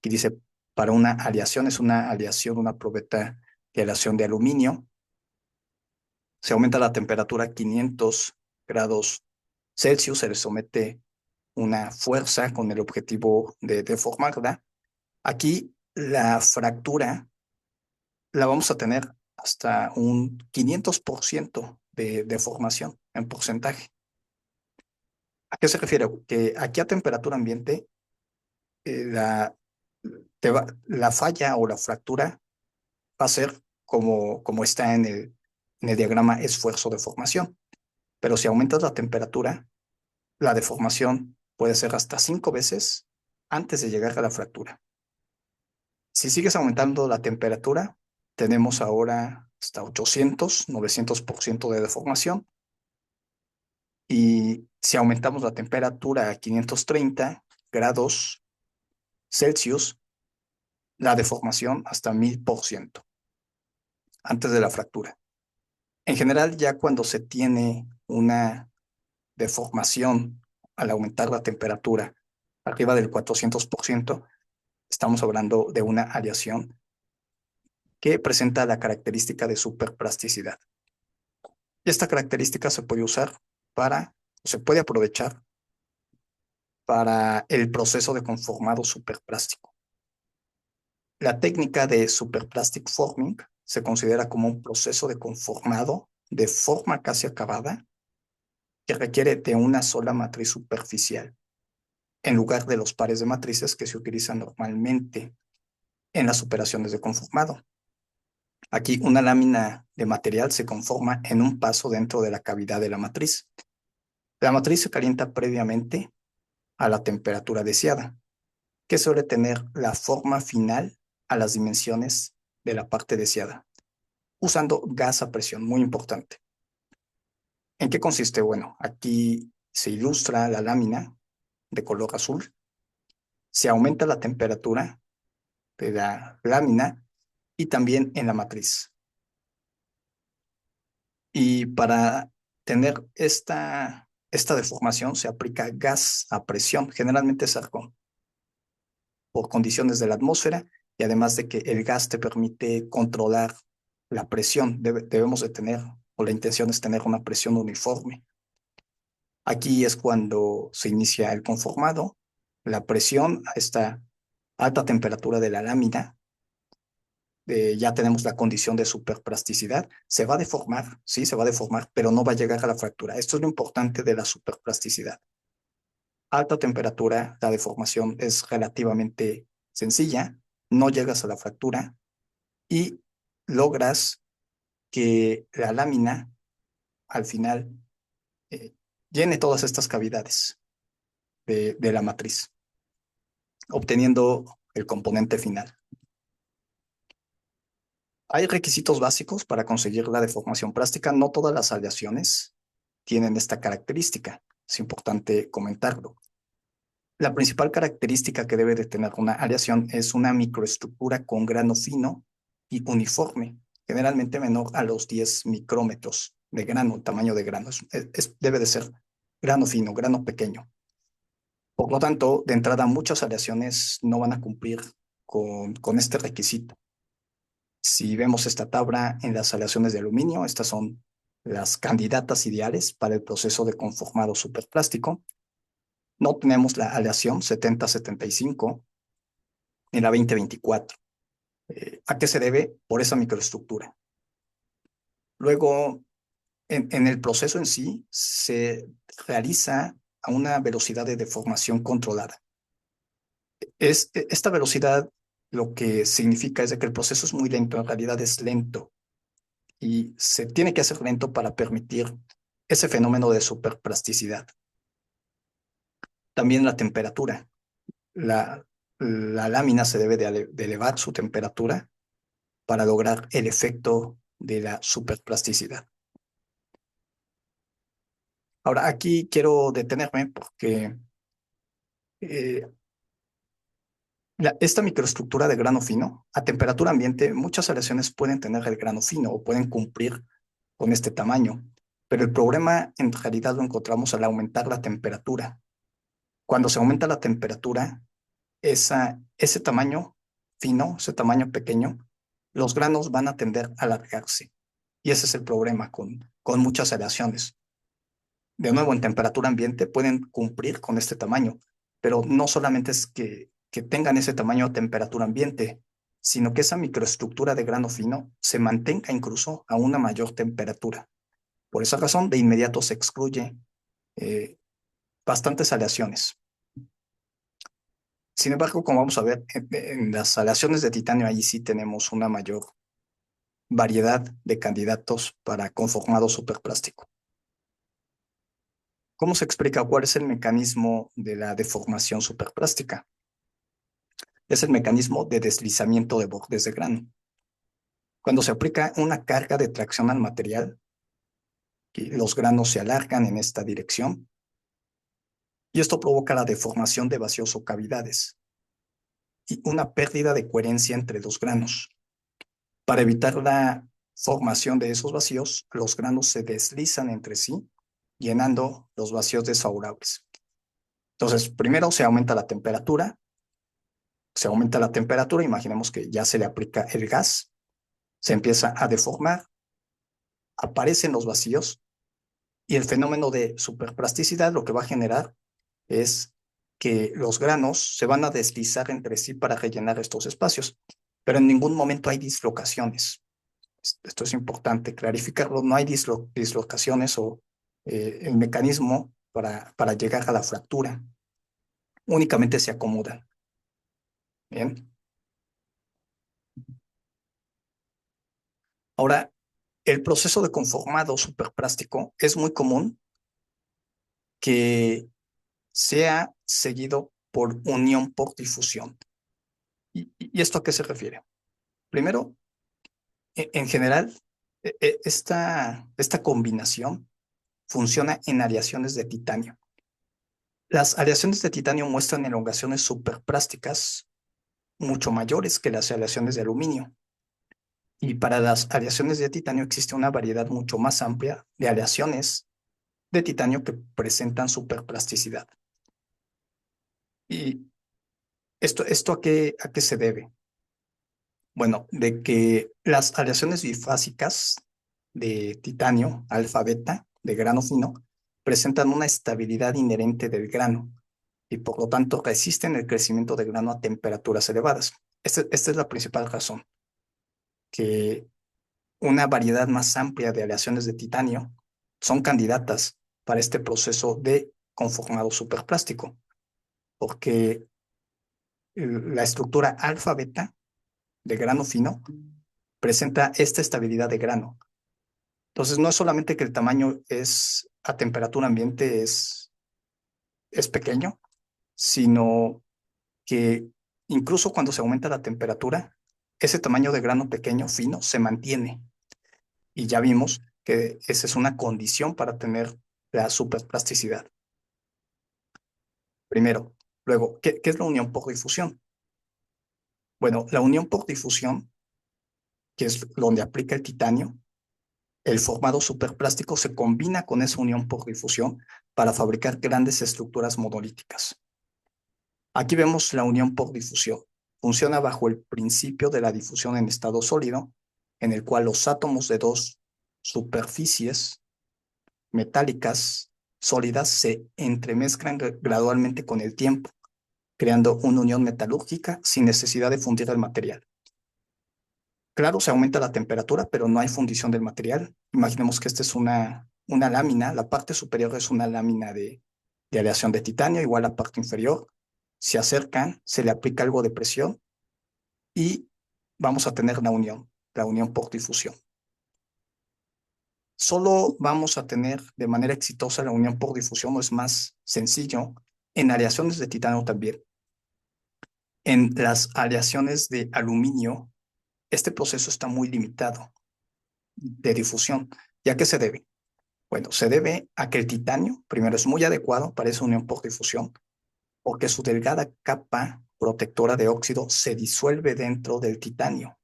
Speaker 1: que dice para una aleación, es una aleación, una probeta de aleación de aluminio, se aumenta la temperatura a 500 grados Celsius, se le somete una fuerza con el objetivo de deformarla. Aquí la fractura la vamos a tener hasta un 500% de deformación en porcentaje. ¿A qué se refiere? Que aquí a temperatura ambiente la, la falla o la fractura va a ser como está en el diagrama esfuerzo-deformación. Pero si aumentas la temperatura, la deformación puede ser hasta 5 veces antes de llegar a la fractura. Si sigues aumentando la temperatura, tenemos ahora hasta 800, 900% de deformación. Y si aumentamos la temperatura a 530 grados Celsius, la deformación hasta 1000% antes de la fractura. En general, ya cuando se tiene una deformación al aumentar la temperatura arriba del 400%, estamos hablando de una aleación que presenta la característica de superplasticidad. Y esta característica se puede usar se puede aprovechar para el proceso de conformado superplástico. La técnica de superplastic forming se considera como un proceso de conformado de forma casi acabada que requiere de una sola matriz superficial, en lugar de los pares de matrices que se utilizan normalmente en las operaciones de conformado. Aquí una lámina de material se conforma en un paso dentro de la cavidad de la matriz. La matriz se calienta previamente a la temperatura deseada, que suele tener la forma final a las dimensiones de la parte deseada, usando gas a presión, muy importante. ¿En qué consiste? Bueno, aquí se ilustra la lámina de color azul. Se aumenta la temperatura de la lámina y también en la matriz. Y para tener esta deformación se aplica gas a presión, generalmente es argón, por condiciones de la atmósfera y además de que el gas te permite controlar la presión. Debemos de tener, o la intención es tener una presión uniforme. Aquí es cuando se inicia el conformado. La presión a esta alta temperatura de la lámina, ya tenemos la condición de superplasticidad. Se va a deformar, sí, se va a deformar, pero no va a llegar a la fractura. Esto es lo importante de la superplasticidad. Alta temperatura, la deformación es relativamente sencilla, no llegas a la fractura y logras que la lámina al final llene todas estas cavidades de la matriz, obteniendo el componente final. Hay requisitos básicos para conseguir la deformación plástica. No todas las aleaciones tienen esta característica. Es importante comentarlo. La principal característica que debe de tener una aleación es una microestructura con grano fino y uniforme, generalmente menor a los 10 micrómetros de grano, tamaño de grano. Debe de ser grano fino, grano pequeño. Por lo tanto, de entrada, muchas aleaciones no van a cumplir con este requisito. Si vemos esta tabla en las aleaciones de aluminio, estas son las candidatas ideales para el proceso de conformado superplástico. No tenemos la aleación 7075 en la 2024. ¿A qué se debe? Por esa microestructura. Luego, en el proceso en sí, se realiza a una velocidad de deformación controlada. Esta velocidad lo que significa es de que el proceso es muy lento, en realidad es lento, y se tiene que hacer lento para permitir ese fenómeno de superplasticidad. También la temperatura. La lámina se debe de elevar su temperatura para lograr el efecto de la superplasticidad. Ahora, aquí quiero detenerme porque esta microestructura de grano fino, a temperatura ambiente, muchas aleaciones pueden tener el grano fino o pueden cumplir con este tamaño, pero el problema en realidad lo encontramos al aumentar la temperatura. Cuando se aumenta la temperatura, ese tamaño fino, ese tamaño pequeño, los granos van a tender a alargarse. Y ese es el problema con muchas aleaciones. De nuevo, en temperatura ambiente pueden cumplir con este tamaño, pero no solamente es que tengan ese tamaño a temperatura ambiente, sino que esa microestructura de grano fino se mantenga incluso a una mayor temperatura. Por esa razón, de inmediato se excluye bastantes aleaciones. Sin embargo, como vamos a ver, en las aleaciones de titanio ahí sí tenemos una mayor variedad de candidatos para conformado superplástico. ¿Cómo se explica cuál es el mecanismo de la deformación superplástica? Es el mecanismo de deslizamiento de bordes de grano. Cuando se aplica una carga de tracción al material, los granos se alargan en esta dirección y esto provoca la deformación de vacíos o cavidades y una pérdida de coherencia entre los granos. Para evitar la formación de esos vacíos, los granos se deslizan entre sí, llenando los vacíos desfavorables. Entonces, primero se aumenta la temperatura. Imaginemos que ya se le aplica el gas, se empieza a deformar, aparecen los vacíos y el fenómeno de superplasticidad lo que va a generar es que los granos se van a deslizar entre sí para rellenar estos espacios, pero en ningún momento hay dislocaciones. Esto es importante clarificarlo, no hay dislocaciones o el mecanismo para llegar a la fractura, únicamente se acomodan. Bien. Ahora, el proceso de conformado superplástico es muy común que sea seguido por unión por difusión. ¿Y esto a qué se refiere? Primero, en general, esta combinación funciona en aleaciones de titanio. Las aleaciones de titanio muestran elongaciones superplásticas mucho mayores que las aleaciones de aluminio. Y para las aleaciones de titanio existe una variedad mucho más amplia de aleaciones de titanio que presentan superplasticidad. ¿Y esto a qué se debe? Bueno, de que las aleaciones bifásicas de titanio, alfa, beta, de grano fino, presentan una estabilidad inherente del grano y por lo tanto resisten el crecimiento del grano a temperaturas elevadas. Esta es la principal razón, que una variedad más amplia de aleaciones de titanio son candidatas para este proceso de conformado superplástico, porque la estructura alfa-beta de grano fino presenta esta estabilidad de grano. Entonces, no es solamente que el tamaño es a temperatura ambiente es pequeño, sino que incluso cuando se aumenta la temperatura, ese tamaño de grano pequeño, fino, se mantiene. Y ya vimos que esa es una condición para tener la superplasticidad. Primero. Luego, ¿qué es la unión por difusión? Bueno, la unión por difusión, que es donde aplica el titanio, el formado superplástico se combina con esa unión por difusión para fabricar grandes estructuras monolíticas. Aquí vemos la unión por difusión. Funciona bajo el principio de la difusión en estado sólido, en el cual los átomos de dos superficies metálicas sólidas se entremezclan gradualmente con el tiempo, creando una unión metalúrgica sin necesidad de fundir el material. Claro, se aumenta la temperatura, pero no hay fundición del material. Imaginemos que esta es una lámina, la parte superior es una lámina de aleación de titanio, igual la parte inferior. Se acercan, se le aplica algo de presión y vamos a tener la unión por difusión. Solo vamos a tener de manera exitosa la unión por difusión, o es más sencillo, en aleaciones de titanio también. En las aleaciones de aluminio, este proceso está muy limitado de difusión. ¿Y a qué se debe? Bueno, se debe a que el titanio, primero, es muy adecuado para esa unión por difusión, porque su delgada capa protectora de óxido se disuelve dentro del titanio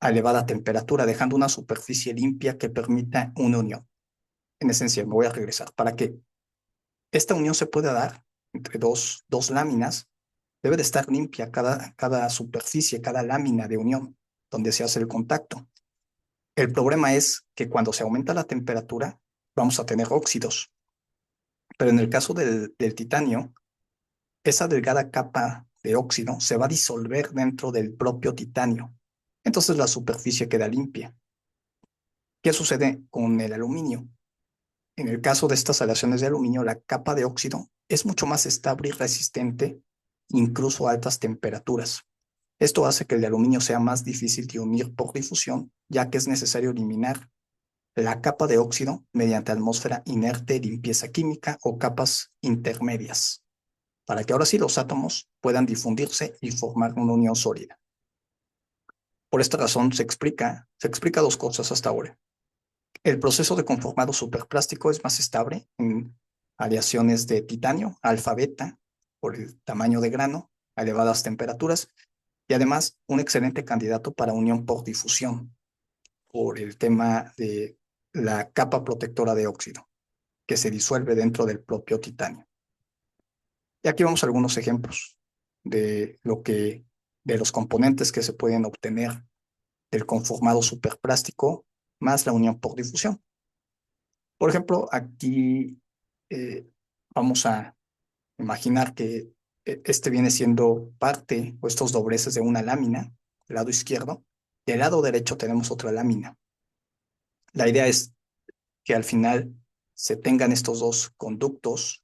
Speaker 1: a elevada temperatura, dejando una superficie limpia que permita una unión. En esencia, me voy a regresar. Para que esta unión se pueda dar entre dos láminas, debe de estar limpia cada superficie, cada lámina de unión donde se hace el contacto. El problema es que cuando se aumenta la temperatura, vamos a tener óxidos. Pero en el caso del titanio, esa delgada capa de óxido se va a disolver dentro del propio titanio. Entonces la superficie queda limpia. ¿Qué sucede con el aluminio? En el caso de estas aleaciones de aluminio, la capa de óxido es mucho más estable y resistente, incluso a altas temperaturas. Esto hace que el aluminio sea más difícil de unir por difusión, ya que es necesario eliminar la capa de óxido mediante atmósfera inerte, limpieza química o capas intermedias, para que ahora sí los átomos puedan difundirse y formar una unión sólida. Por esta razón se explica dos cosas hasta ahora. El proceso de conformado superplástico es más estable en aleaciones de titanio, alfa-beta, por el tamaño de grano, a elevadas temperaturas, y además un excelente candidato para unión por difusión, por el tema de la capa protectora de óxido, que se disuelve dentro del propio titanio. Y aquí vemos algunos ejemplos de de los componentes que se pueden obtener del conformado superplástico más la unión por difusión. Por ejemplo, aquí eh, vamos a imaginar que este viene siendo parte o estos dobleces de una lámina, del lado izquierdo. Del lado derecho tenemos otra lámina. La idea es que al final se tengan estos dos conductos,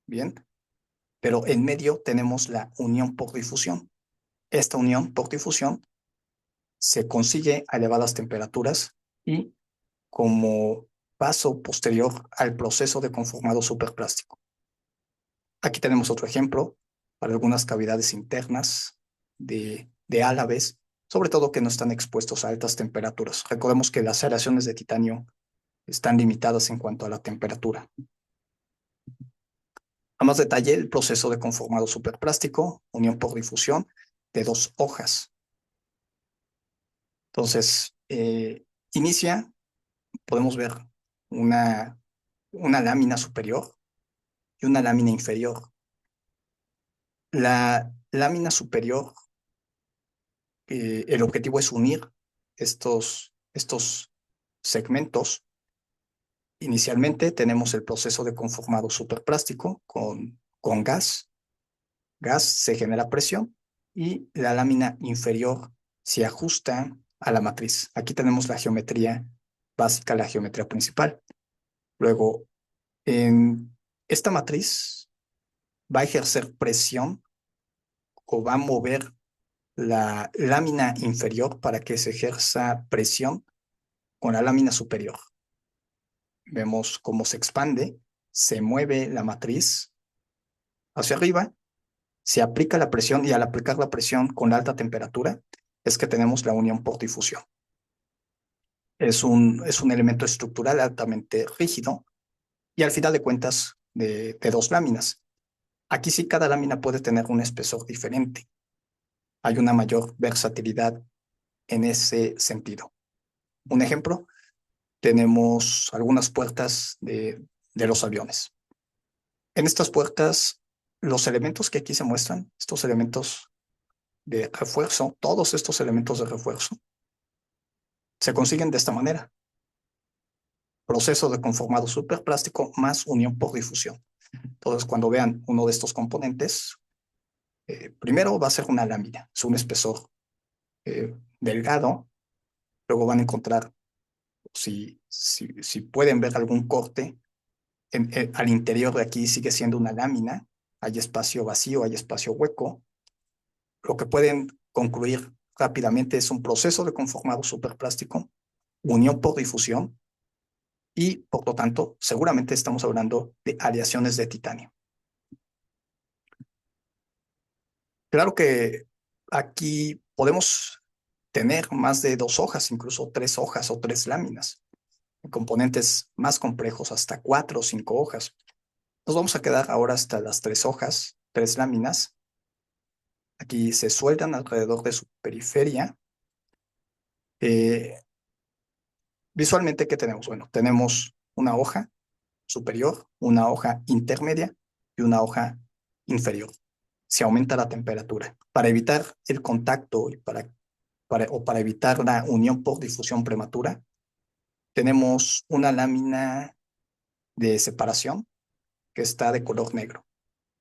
Speaker 1: ¿bien? Pero en medio tenemos la unión por difusión. Esta unión por difusión se consigue a elevadas temperaturas y como paso posterior al proceso de conformado superplástico. Aquí tenemos otro ejemplo para algunas cavidades internas de álabes, sobre todo que no están expuestos a altas temperaturas. Recordemos que las aleaciones de titanio están limitadas en cuanto a la temperatura. A más detalle, el proceso de conformado superplástico, unión por difusión de dos hojas. Entonces, inicia, podemos ver una, una lámina superior y una lámina inferior. La lámina superior, el objetivo es unir estos segmentos. Inicialmente tenemos el proceso de conformado superplástico con gas. Gas se genera presión y la lámina inferior se ajusta a la matriz. Aquí tenemos la geometría básica, la geometría principal. Luego, en esta matriz va a ejercer presión o va a mover la lámina inferior para que se ejerza presión con la lámina superior. Vemos cómo se expande, se mueve la matriz hacia arriba, se aplica la presión y al aplicar la presión con alta temperatura es que tenemos la unión por difusión. Es un elemento estructural altamente rígido y al final de cuentas de dos láminas. Aquí sí cada lámina puede tener un espesor diferente. Hay una mayor versatilidad en ese sentido. Un ejemplo, tenemos algunas puertas de los aviones. En estas puertas, los elementos que aquí se muestran, estos elementos de refuerzo, todos estos elementos de refuerzo, se consiguen de esta manera. Proceso de conformado superplástico más unión por difusión. Entonces, cuando vean uno de estos componentes, primero va a ser una lámina, es un espesor delgado. Luego van a encontrar, si pueden ver algún corte, al interior de aquí sigue siendo una lámina, hay espacio vacío, hay espacio hueco. Lo que pueden concluir rápidamente es un proceso de conformado superplástico, unión por difusión, y por lo tanto, seguramente estamos hablando de aleaciones de titanio. Claro que aquí podemos tener más de dos hojas, incluso tres hojas o tres láminas. En componentes más complejos, hasta 4 o 5 hojas. Nos vamos a quedar ahora hasta las 3 hojas, 3 láminas. Aquí se sueltan alrededor de su periferia. Visualmente, ¿qué tenemos? Bueno, tenemos una hoja superior, una hoja intermedia y una hoja inferior. Se aumenta la temperatura. Para evitar el contacto y para evitar la unión por difusión prematura, tenemos una lámina de separación que está de color negro.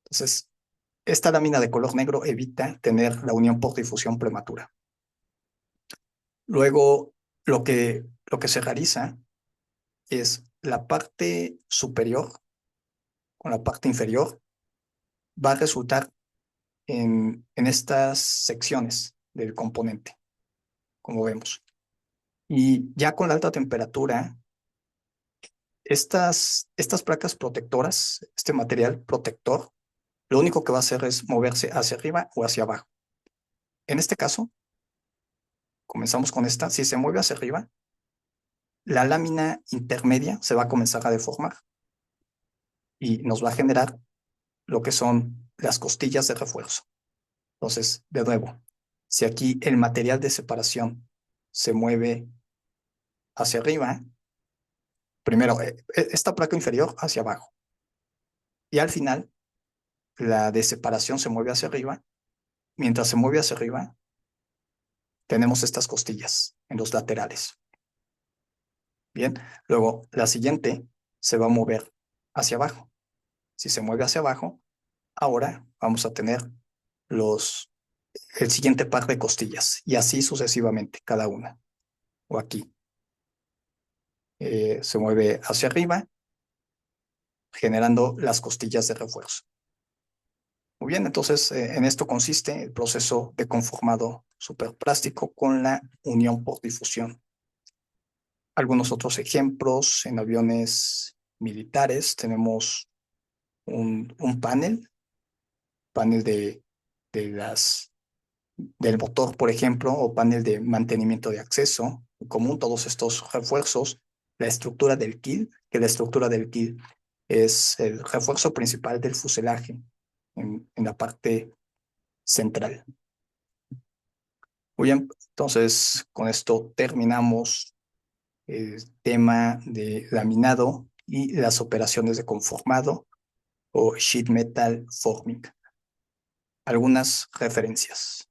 Speaker 1: Entonces, esta lámina de color negro evita tener la unión por difusión prematura. Luego, lo que se realiza es la parte superior con la parte inferior va a resultar en estas secciones del componente, como vemos. Y ya con la alta temperatura, estas placas protectoras, este material protector, lo único que va a hacer es moverse hacia arriba o hacia abajo. En este caso, comenzamos con esta. Si se mueve hacia arriba, la lámina intermedia se va a comenzar a deformar y nos va a generar lo que son las costillas de refuerzo. Entonces, de nuevo, si aquí el material de separación se mueve hacia arriba, primero esta placa inferior hacia abajo y al final la de separación se mueve hacia arriba. Mientras se mueve hacia arriba, tenemos estas costillas en los laterales. Bien, luego la siguiente se va a mover hacia abajo. Si se mueve hacia abajo, ahora vamos a tener el siguiente par de costillas y así sucesivamente, cada una. O aquí. Se mueve hacia arriba, generando las costillas de refuerzo. Muy bien, entonces en esto consiste el proceso de conformado superplástico con la unión por difusión. Algunos otros ejemplos en aviones militares tenemos un panel del motor, por ejemplo, o panel de mantenimiento de acceso. En común, todos estos refuerzos, la estructura del kit, que la estructura del kit es el refuerzo principal del fuselaje en la parte central. Muy bien, entonces con esto terminamos el tema de laminado y las operaciones de conformado o sheet metal forming. Algunas referencias.